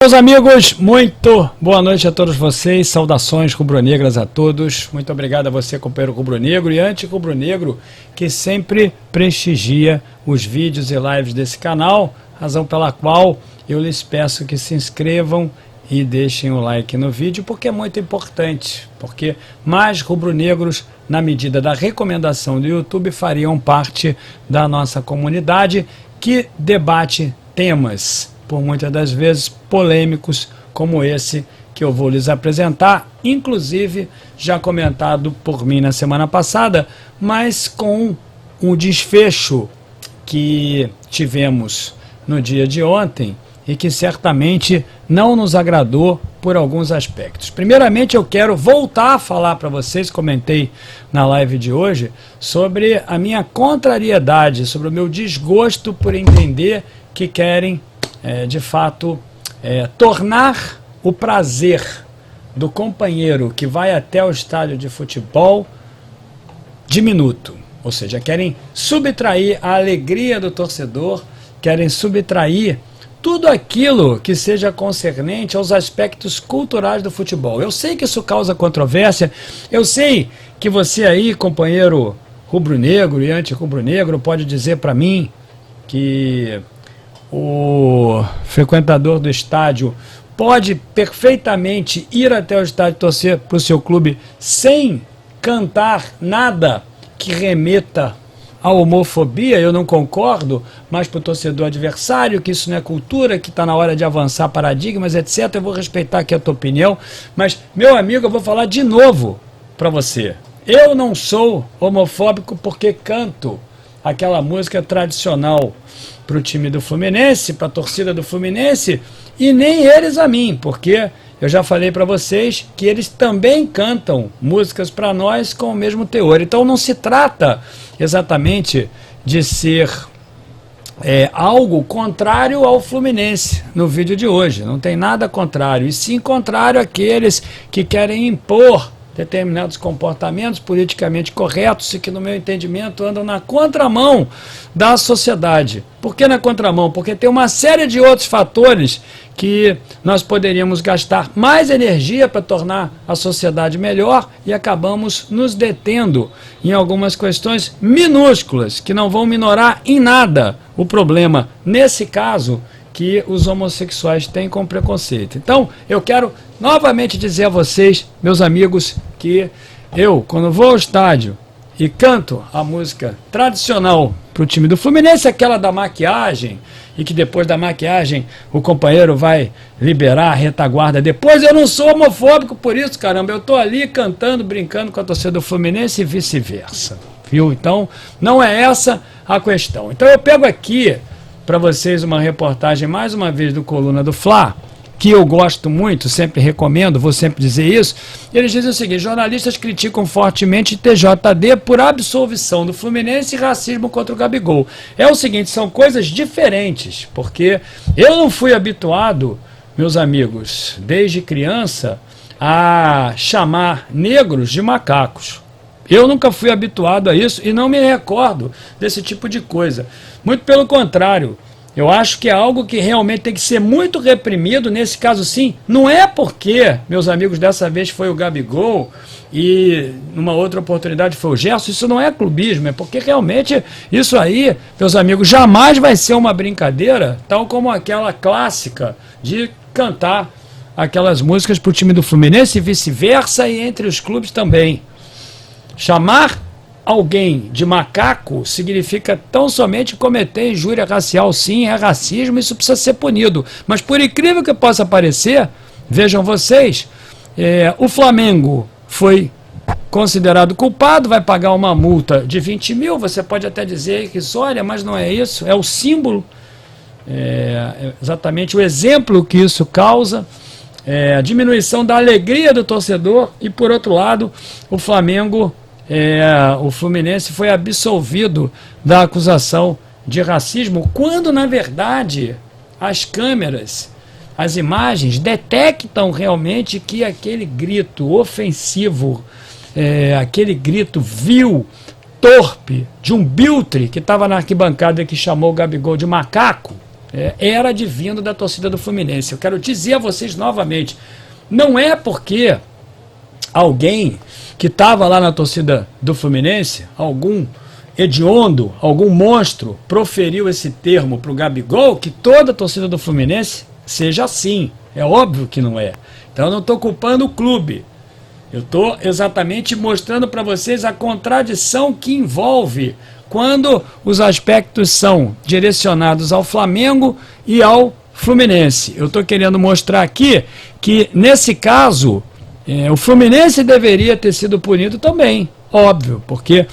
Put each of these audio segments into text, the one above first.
Meus amigos, muito boa noite a todos vocês, saudações rubro-negras a todos, muito obrigado a você, companheiro rubro-negro e anti-rubro-negro, que sempre prestigia os vídeos e lives desse canal, razão pela qual eu lhes peço que se inscrevam e deixem o like no vídeo, porque é muito importante, porque mais rubro-negros, na medida da recomendação do YouTube, fariam parte da nossa comunidade que debate temas, por muitas das vezes polêmicos, como esse que eu vou lhes apresentar, inclusive já comentado por mim na semana passada, mas com um desfecho que tivemos no dia de ontem e que certamente não nos agradou por alguns aspectos. Primeiramente, eu quero voltar a falar para vocês, comentei na live de hoje, sobre a minha contrariedade, sobre o meu desgosto por entender que querem de fato, tornar o prazer do companheiro que vai até o estádio de futebol diminuto. Ou seja, querem subtrair a alegria do torcedor, querem subtrair tudo aquilo que seja concernente aos aspectos culturais do futebol. Eu sei que isso causa controvérsia, eu sei que você aí, companheiro rubro-negro e anti-rubro-negro, pode dizer para mim que o frequentador do estádio pode perfeitamente ir até o estádio torcer para o seu clube sem cantar nada que remeta à homofobia. Eu não concordo, mas para o torcedor adversário, que isso não é cultura, que está na hora de avançar paradigmas, etc. Eu vou respeitar aqui a tua opinião, mas, meu amigo, eu vou falar de novo para você. Eu não sou homofóbico porque canto aquela música tradicional para o time do Fluminense, para a torcida do Fluminense, e nem eles a mim, porque eu já falei para vocês que eles também cantam músicas para nós com o mesmo teor. Então não se trata exatamente de ser algo contrário ao Fluminense no vídeo de hoje, não tem nada contrário, e sim contrário àqueles que querem impor determinados comportamentos politicamente corretos e que, no meu entendimento, andam na contramão da sociedade. Por que na contramão? Porque tem uma série de outros fatores que nós poderíamos gastar mais energia para tornar a sociedade melhor e acabamos nos detendo em algumas questões minúsculas que não vão minorar em nada o problema, nesse caso, que os homossexuais têm com preconceito. Então, eu quero novamente dizer a vocês, meus amigos, que eu, quando vou ao estádio e canto a música tradicional para o time do Fluminense, aquela da maquiagem, e que depois da maquiagem o companheiro vai liberar a retaguarda depois, eu não sou homofóbico por isso, caramba, eu estou ali cantando, brincando com a torcida do Fluminense e vice-versa, viu? Então, não é essa a questão. Então, eu pego aqui para vocês uma reportagem, mais uma vez, do Coluna do Fla, que eu gosto muito, sempre recomendo, vou sempre dizer isso. Eles dizem o seguinte: jornalistas criticam fortemente TJD por absolvição do Fluminense e racismo contra o Gabigol. É o seguinte, são coisas diferentes, porque eu não fui habituado, meus amigos, desde criança, a chamar negros de macacos. Eu nunca fui habituado a isso e não me recordo desse tipo de coisa. Muito pelo contrário, eu acho que é algo que realmente tem que ser muito reprimido, nesse caso sim. Não é porque, meus amigos, dessa vez foi o Gabigol e numa outra oportunidade foi o Gerson, isso não é clubismo, é porque realmente isso aí, meus amigos, jamais vai ser uma brincadeira, tal como aquela clássica de cantar aquelas músicas para o time do Fluminense e vice-versa e entre os clubes também. Chamar alguém de macaco significa tão somente cometer injúria racial. Sim, é racismo, isso precisa ser punido. Mas por incrível que possa parecer, vejam vocês, o Flamengo foi considerado culpado, vai pagar uma multa de 20 mil, você pode até dizer que isso, olha, mas não é isso, é o símbolo, exatamente o exemplo que isso causa, a diminuição da alegria do torcedor e, por outro lado, o Fluminense foi absolvido da acusação de racismo, quando, na verdade, as câmeras, as imagens detectam realmente que aquele grito ofensivo, aquele grito vil, torpe, de um biltre que estava na arquibancada que chamou o Gabigol de macaco, era advindo da torcida do Fluminense. Eu quero dizer a vocês novamente, não é porque alguém que estava lá na torcida do Fluminense, algum hediondo, algum monstro, proferiu esse termo para o Gabigol, que toda a torcida do Fluminense seja assim. É óbvio que não é. Então eu não estou culpando o clube. Eu estou exatamente mostrando para vocês a contradição que envolve quando os aspectos são direcionados ao Flamengo e ao Fluminense. Eu estou querendo mostrar aqui que, nesse caso, o Fluminense deveria ter sido punido também, óbvio, porque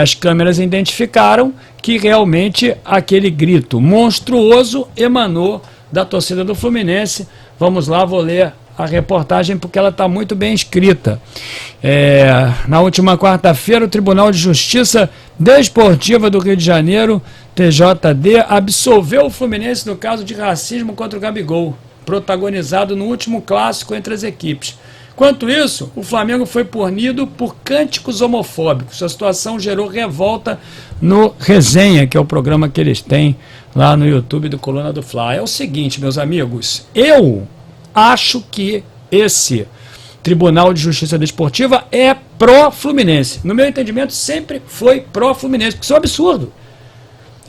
as câmeras identificaram que realmente aquele grito monstruoso emanou da torcida do Fluminense. Vamos lá, vou ler a reportagem porque ela está muito bem escrita. Na última quarta-feira, o Tribunal de Justiça Desportiva do Rio de Janeiro, TJD, absolveu o Fluminense no caso de racismo contra o Gabigol, protagonizado no último clássico entre as equipes. Enquanto isso, o Flamengo foi punido por cânticos homofóbicos. A situação gerou revolta no Resenha, que é o programa que eles têm lá no YouTube do Coluna do Fla. É o seguinte, meus amigos, eu acho que esse Tribunal de Justiça Desportiva é pró-Fluminense. No meu entendimento, sempre foi pró-Fluminense, porque isso é um absurdo.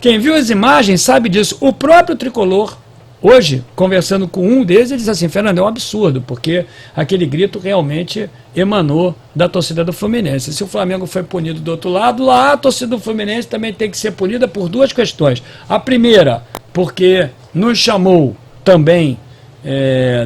Quem viu as imagens sabe disso. O próprio Tricolor, hoje, conversando com um deles, ele diz assim: Fernando, é um absurdo, porque aquele grito realmente emanou da torcida do Fluminense. Se o Flamengo foi punido do outro lado, lá a torcida do Fluminense também tem que ser punida por duas questões. A primeira, porque nos chamou também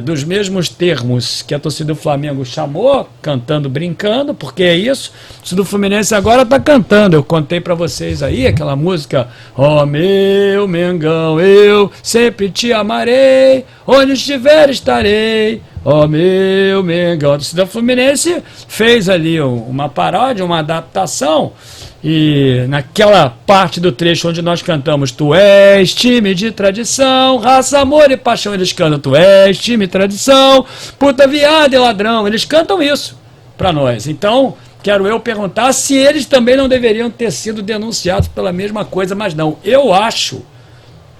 dos mesmos termos que a torcida do Flamengo chamou, cantando, brincando, porque é isso. A torcida do Fluminense agora está cantando. Eu contei para vocês aí aquela música: ó meu Mengão, eu sempre te amarei, onde estiver estarei, ó meu Mengão. A torcida do Fluminense fez ali uma paródia, uma adaptação. E naquela parte do trecho onde nós cantamos tu és time de tradição, raça, amor e paixão, eles cantam tu és time de tradição, puta, viado e ladrão, eles cantam isso pra nós. Então, quero eu perguntar se eles também não deveriam ter sido denunciados pela mesma coisa, mas não. Eu acho,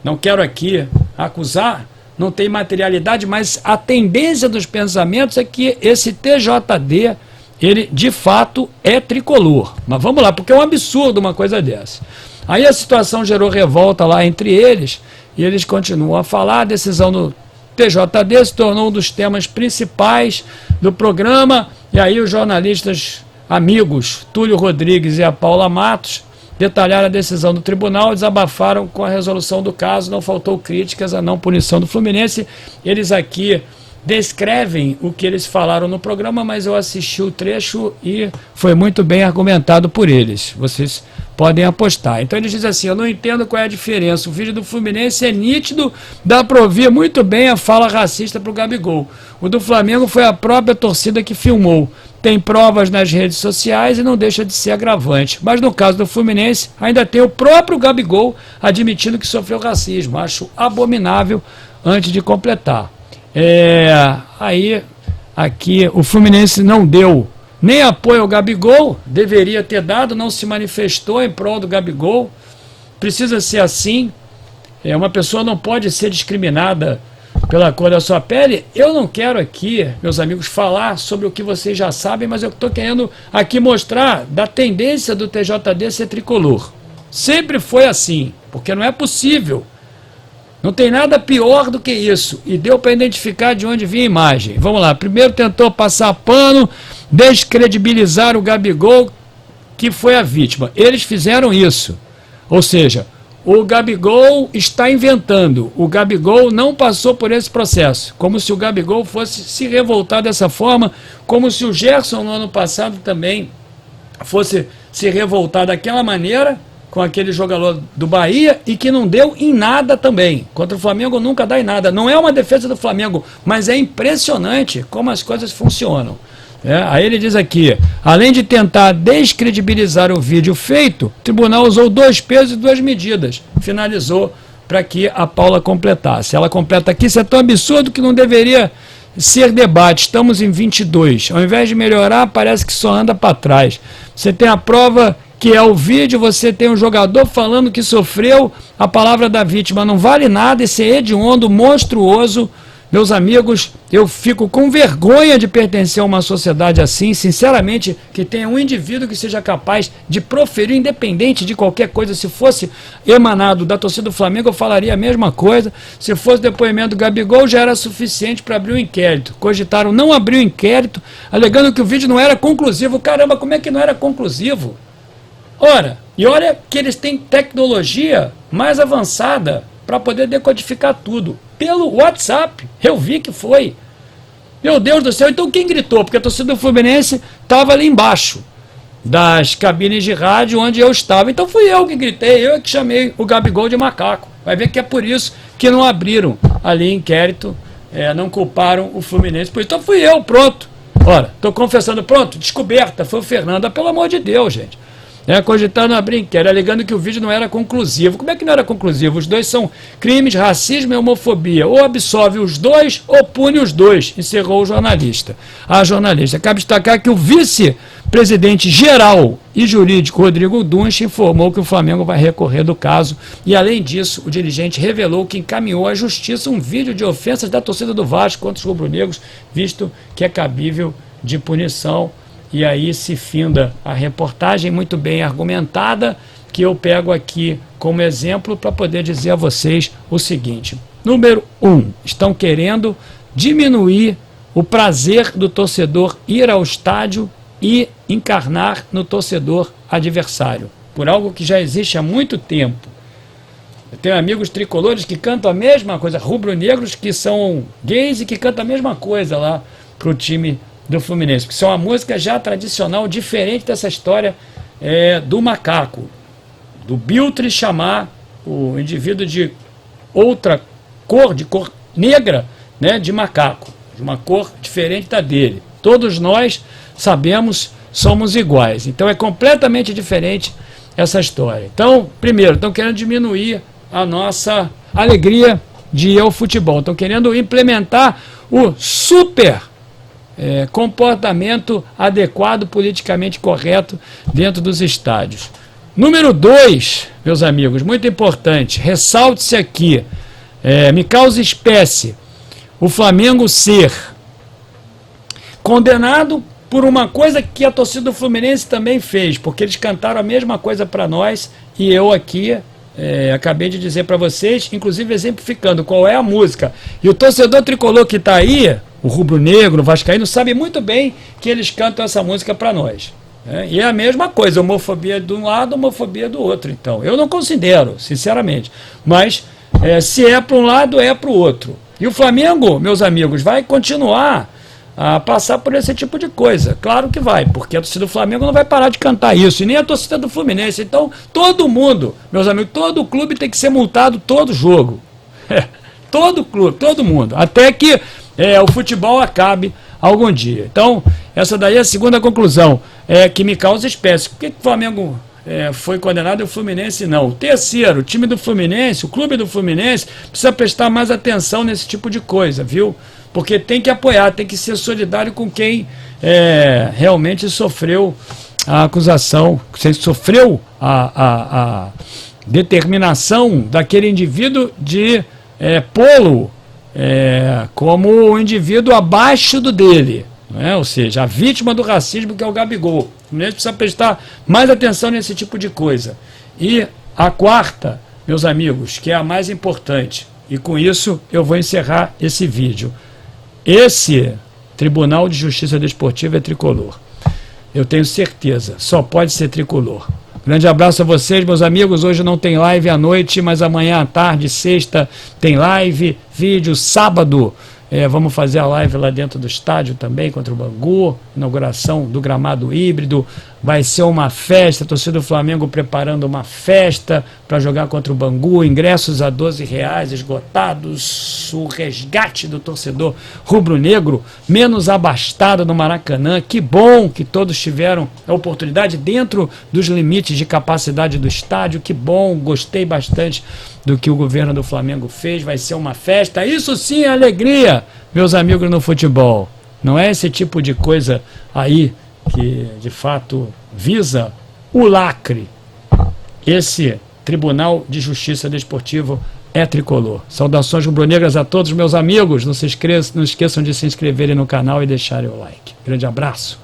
não quero aqui acusar, não tem materialidade, mas a tendência dos pensamentos é que esse TJD, ele de fato é tricolor. Mas vamos lá, porque é um absurdo uma coisa dessa. Aí a situação gerou revolta lá entre eles, e eles continuam a falar. A decisão do TJD se tornou um dos temas principais do programa, e aí os jornalistas amigos Túlio Rodrigues e a Paula Matos detalharam a decisão do tribunal, desabafaram com a resolução do caso. Não faltou críticas à não punição do Fluminense. Eles aqui descrevem o que eles falaram no programa, mas eu assisti o trecho e foi muito bem argumentado por eles. Vocês podem apostar. Então eles dizem assim: eu não entendo qual é a diferença. O vídeo do Fluminense é nítido, dá para ouvir muito bem a fala racista para o Gabigol. O do Flamengo foi a própria torcida que filmou. Tem provas nas redes sociais e não deixa de ser agravante. Mas no caso do Fluminense, ainda tem o próprio Gabigol admitindo que sofreu racismo. Acho abominável. Antes de completar, aí aqui o Fluminense não deu nem apoio ao Gabigol, deveria ter dado, não se manifestou em prol do Gabigol. Precisa ser assim. Uma pessoa não pode ser discriminada pela cor da sua pele. Eu não quero aqui, meus amigos, falar sobre o que vocês já sabem, mas eu estou querendo aqui mostrar da tendência do TJD ser tricolor. Sempre foi assim, porque não é possível. Não tem nada pior do que isso. E deu para identificar de onde vinha a imagem. Vamos lá. Primeiro tentou passar pano, descredibilizar o Gabigol, que foi a vítima. Eles fizeram isso. Ou seja, o Gabigol está inventando. O Gabigol não passou por esse processo. Como se o Gabigol fosse se revoltar dessa forma, como se o Gerson no ano passado também fosse se revoltar daquela maneira com aquele jogador do Bahia, e que não deu em nada também. Contra o Flamengo nunca dá em nada. Não é uma defesa do Flamengo, mas é impressionante como as coisas funcionam. Aí ele diz aqui: além de tentar descredibilizar o vídeo feito, o tribunal usou 2 pesos e 2 medidas. Finalizou para que a Paula completasse. Ela completa aqui: isso é tão absurdo que não deveria ser debate. Estamos em 22. Ao invés de melhorar, parece que só anda para trás. Você tem a prova que é o vídeo, você tem um jogador falando que sofreu, a palavra da vítima não vale nada, esse é hediondo, monstruoso. Meus amigos, eu fico com vergonha de pertencer a uma sociedade assim, sinceramente, que tenha um indivíduo que seja capaz de proferir, independente de qualquer coisa. Se fosse emanado da torcida do Flamengo, eu falaria a mesma coisa. Se fosse depoimento do Gabigol, já era suficiente para abrir um inquérito. Cogitaram não abrir o inquérito, alegando que o vídeo não era conclusivo. Caramba, como é que não era conclusivo? Ora, e olha que eles têm tecnologia mais avançada para poder decodificar tudo. Pelo WhatsApp, eu vi que foi. Meu Deus do céu, então quem gritou? Porque a torcida do Fluminense estava ali embaixo das cabines de rádio onde eu estava. Então fui eu que gritei, eu que chamei o Gabigol de macaco. Vai ver que é por isso que não abriram ali inquérito, não culparam o Fluminense. Então fui eu, pronto. Ora, estou confessando, pronto, descoberta, foi o Fernando. Pelo amor de Deus, gente. Cogitando abrir inquérito, alegando que o vídeo não era conclusivo. Como é que não era conclusivo? Os dois são crimes, racismo e homofobia. Ou absolve os dois ou pune os dois, encerrou o jornalista. A jornalista. Cabe destacar que o vice-presidente geral e jurídico Rodrigo Dunche informou que o Flamengo vai recorrer do caso e, além disso, o dirigente revelou que encaminhou à justiça um vídeo de ofensas da torcida do Vasco contra os rubro-negros, visto que é cabível de punição. E aí se finda a reportagem muito bem argumentada, que eu pego aqui como exemplo para poder dizer a vocês o seguinte. Número 1, estão querendo diminuir o prazer do torcedor ir ao estádio e encarnar no torcedor adversário, por algo que já existe há muito tempo. Eu tenho amigos tricolores que cantam a mesma coisa, rubro-negros que são gays e que cantam a mesma coisa lá para o time do Fluminense, que são uma música já tradicional, diferente dessa história do macaco, do Biltre chamar o indivíduo de outra cor, de cor negra, né, de macaco, de uma cor diferente da dele. Todos nós sabemos, somos iguais. Então é completamente diferente essa história. Então, primeiro, estão querendo diminuir a nossa alegria de ir ao futebol. Estão querendo implementar o super comportamento adequado, politicamente correto dentro dos estádios. Número 2, meus amigos, muito importante, ressalte-se aqui, me causa espécie o Flamengo ser condenado por uma coisa que a torcida do Fluminense também fez, porque eles cantaram a mesma coisa para nós e eu aqui acabei de dizer para vocês, inclusive exemplificando qual é a música. E o torcedor tricolor que está aí, o rubro-negro, o vascaíno, sabe muito bem que eles cantam essa música para nós. E é a mesma coisa, homofobia de um lado, homofobia do outro. Então, eu não considero, sinceramente. Mas, se é para um lado, é para o outro. E o Flamengo, meus amigos, vai continuar a passar por esse tipo de coisa. Claro que vai, porque a torcida do Flamengo não vai parar de cantar isso, e nem a torcida do Fluminense. Então, todo mundo, meus amigos, todo clube tem que ser multado todo jogo. Todo clube, todo mundo. Até que o futebol acabe algum dia. Então, essa daí é a segunda conclusão, que me causa espécie. Por que o Flamengo foi condenado e o Fluminense não? O terceiro, o time do Fluminense, o clube do Fluminense, precisa prestar mais atenção nesse tipo de coisa, viu? Porque tem que apoiar, tem que ser solidário com quem realmente sofreu a acusação, quem sofreu a determinação daquele indivíduo de pô-lo como um indivíduo abaixo do dele, ou seja, a vítima do racismo, que é o Gabigol. O Fluminense precisa prestar mais atenção nesse tipo de coisa. E a quarta, meus amigos, que é a mais importante, e com isso eu vou encerrar esse vídeo. Esse Tribunal de Justiça Desportiva é tricolor. Eu tenho certeza, só pode ser tricolor. Grande abraço a vocês, meus amigos. Hoje não tem live à noite, mas amanhã à tarde, sexta, tem live, vídeo, sábado. Vamos fazer a live lá dentro do estádio também, contra o Bangu, inauguração do gramado híbrido. Vai ser uma festa, a torcida do Flamengo preparando uma festa para jogar contra o Bangu, ingressos a R$12 esgotados, o resgate do torcedor rubro-negro, menos abastado no Maracanã. Que bom que todos tiveram a oportunidade dentro dos limites de capacidade do estádio, que bom, gostei bastante do que o governo do Flamengo fez, vai ser uma festa. Isso sim é alegria, meus amigos no futebol. Não é esse tipo de coisa aí que de fato visa o lacre. Esse Tribunal de Justiça Desportivo é tricolor. Saudações rubro-negras a todos meus amigos. Não esqueçam de se inscreverem no canal e deixarem o like. Grande abraço.